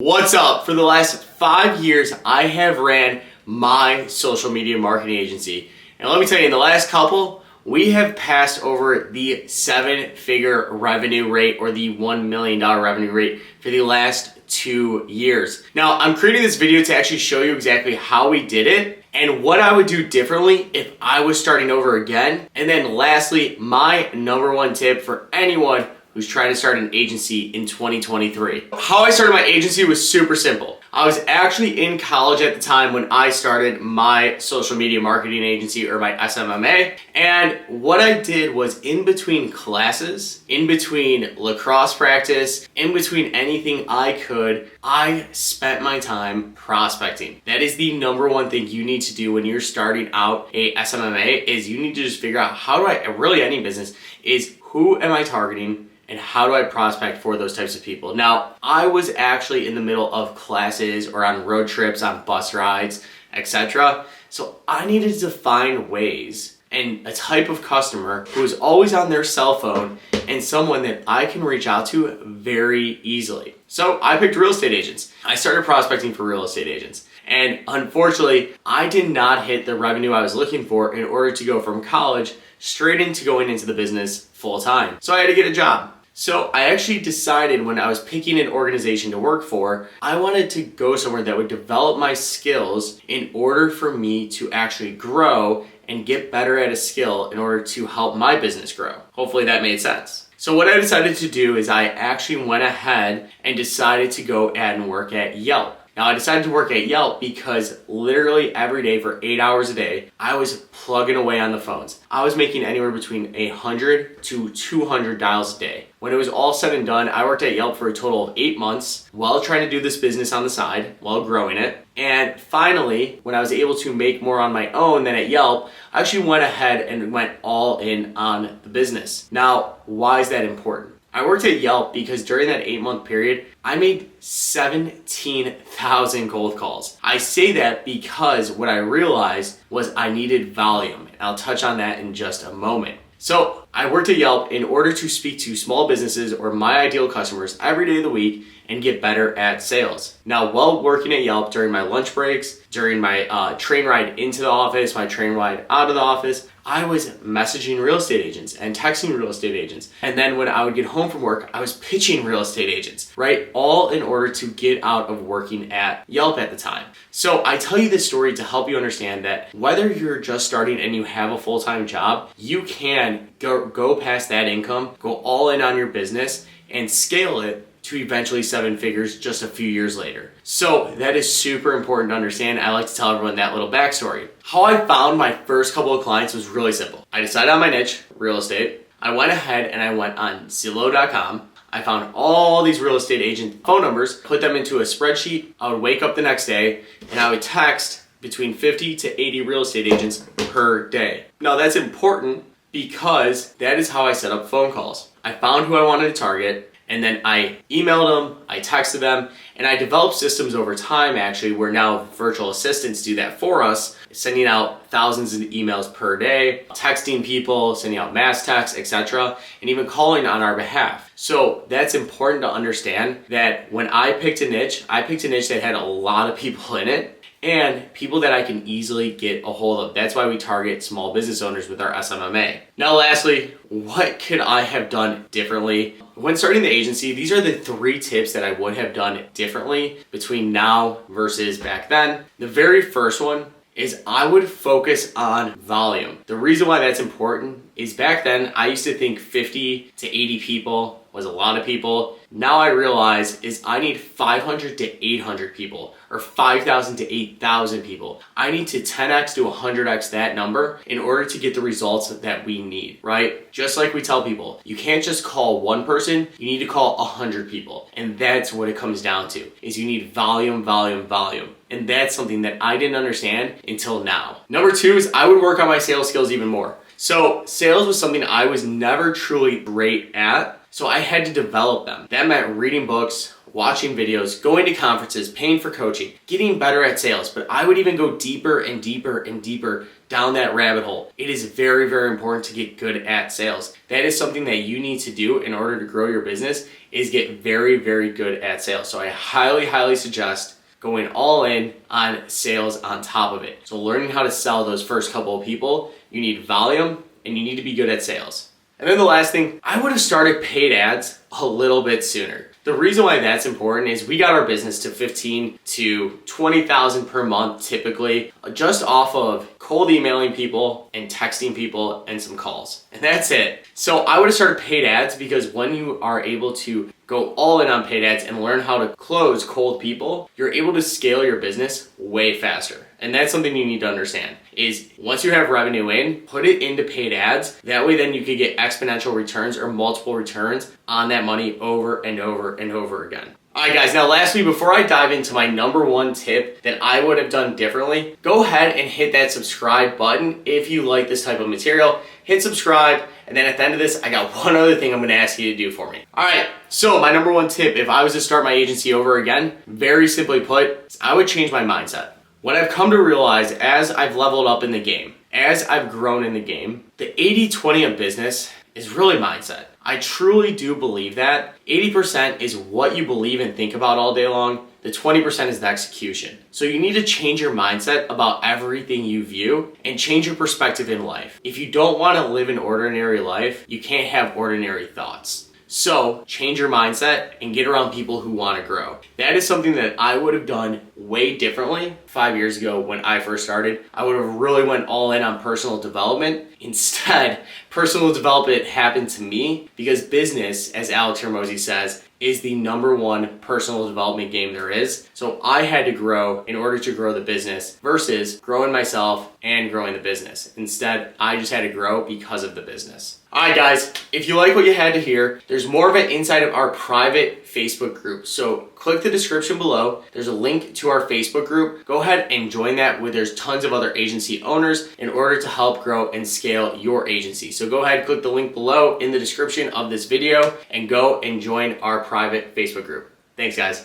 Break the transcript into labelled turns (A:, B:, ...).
A: What's up? For the last 5 years, I have ran my social media marketing agency. And let me tell you, in the last couple, we have passed over the 7-figure revenue rate or the $1 million revenue rate for the last 2 years. Now, I'm creating this video to actually show you exactly how we did it and what I would do differently if I was starting over again. And then lastly, my number one tip for anyone who's trying to start an agency in 2023. How I started my agency was super simple. I was actually in college at the time when I started my social media marketing agency, or my SMMA. And what I did was, in between classes, in between lacrosse practice, in between anything I could, I spent my time prospecting. That is the number one thing you need to do when you're starting out a SMMA, is you need to just figure out, how do I, really any business, is who am I targeting? And how do I prospect for those types of people? Now, I was actually in the middle of classes or on road trips, on bus rides, etc. So I needed to find ways and a type of customer who is always on their cell phone and someone that I can reach out to very easily. So I picked real estate agents. I started prospecting for real estate agents. And unfortunately, I did not hit the revenue I was looking for in order to go from college straight into going into the business full time. So I had to get a job. So I actually decided, when I was picking an organization to work for, I wanted to go somewhere that would develop my skills in order for me to actually grow and get better at a skill in order to help my business grow. Hopefully that made sense. So what I decided to do is I actually went ahead and decided to go and work at Yelp. Now, I decided to work at Yelp because literally every day for 8 hours a day, I was plugging away on the phones. I was making anywhere between 100 to 200 dials a day. When it was all said and done, I worked at Yelp for a total of 8 months while trying to do this business on the side, while growing it. And finally, when I was able to make more on my own than at Yelp, I actually went ahead and went all in on the business. Now, why is that important? I worked at Yelp because during that 8-month period, I made 17,000 cold calls. I say that because what I realized was I needed volume. And I'll touch on that in just a moment. So I worked at Yelp in order to speak to small businesses or my ideal customers every day of the week and get better at sales. Now, while working at Yelp, during my lunch breaks, during my train ride into the office, my train ride out of the office, I was messaging real estate agents and texting real estate agents. And then when I would get home from work, I was pitching real estate agents, right? All in order to get out of working at Yelp at the time. So I tell you this story to help you understand that whether you're just starting and you have a full-time job, you can go past that income, go all in on your business, and scale it to eventually 7 figures just a few years later. So that is super important to understand. I like to tell everyone that little backstory. How I found my first couple of clients was really simple. I decided on my niche, real estate. I went ahead and I went on Zillow.com. I found all these real estate agent phone numbers, put them into a spreadsheet. I would wake up the next day and I would text between 50 to 80 real estate agents per day. Now, that's important because that is how I set up phone calls. I found who I wanted to target, and then I emailed them, I texted them, and I developed systems over time, actually, where now virtual assistants do that for us, sending out thousands of emails per day, texting people, sending out mass texts, etc., and even calling on our behalf. So that's important to understand, that when I picked a niche that had a lot of people in it, and people that I can easily get a hold of. That's why we target small business owners with our SMMA. Now, lastly, what could I have done differently? When starting the agency, these are the 3 tips that I would have done differently between now versus back then. The very first one is I would focus on volume. The reason why that's important is back then I used to think 50 to 80 people was a lot of people. Now I realize is I need 500 to 800 people, or 5,000 to 8,000 people. I need to 10x to 100x that number in order to get the results that we need, right? Just like we tell people, you can't just call one person, you need to call 100 people. And that's what it comes down to, is you need volume, volume, volume. And that's something that I didn't understand until now. Number 2 is I would work on my sales skills even more. So sales was something I was never truly great at, so I had to develop them. That meant reading books, watching videos, going to conferences, paying for coaching, getting better at sales. But I would even go deeper and deeper and deeper down that rabbit hole. It is very, very important to get good at sales. That is something that you need to do in order to grow your business, is get very, very good at sales. So I highly, highly suggest going all in on sales on top of it. So learning how to sell those first couple of people, you need volume and you need to be good at sales. And then the last thing, I would have started paid ads a little bit sooner. The reason why that's important is we got our business to 15 to 20,000 per month typically, just off of cold emailing people and texting people and some calls. And that's it. So I would have started paid ads, because when you are able to go all in on paid ads and learn how to close cold people, you're able to scale your business way faster. And that's something you need to understand, is once you have revenue in, put it into paid ads. That way then you could get exponential returns or multiple returns on that money over and over and over again. All right, guys, now lastly, before I dive into my number one tip that I would have done differently, go ahead and hit that subscribe button if you like this type of material. Hit subscribe, and then at the end of this, I got one other thing I'm gonna ask you to do for me. All right, so my number one tip, if I was to start my agency over again, very simply put, I would change my mindset. What I've come to realize as I've leveled up in the game, as I've grown in the game, the 80-20 of business is really mindset. I truly do believe that 80% is what you believe and think about all day long. The 20% is the execution. So you need to change your mindset about everything you view and change your perspective in life. If you don't want to live an ordinary life, you can't have ordinary thoughts. So change your mindset and get around people who want to grow. That is something that I would have done way differently 5 years ago when I first started. I would have really went all in on personal development. Instead, personal development happened to me because business, as Alex Hormozi says, is the number one personal development game there is. So I had to grow in order to grow the business versus growing myself and growing the business. Instead, I just had to grow because of the business. All right, guys, if you like what you had to hear, there's more of it inside of our private Facebook group. So click the description below. There's a link to our Facebook group. Go ahead and join that, where there's tons of other agency owners in order to help grow and scale your agency. So go ahead, click the link below in the description of this video and go and join our private Facebook group. Thanks, guys.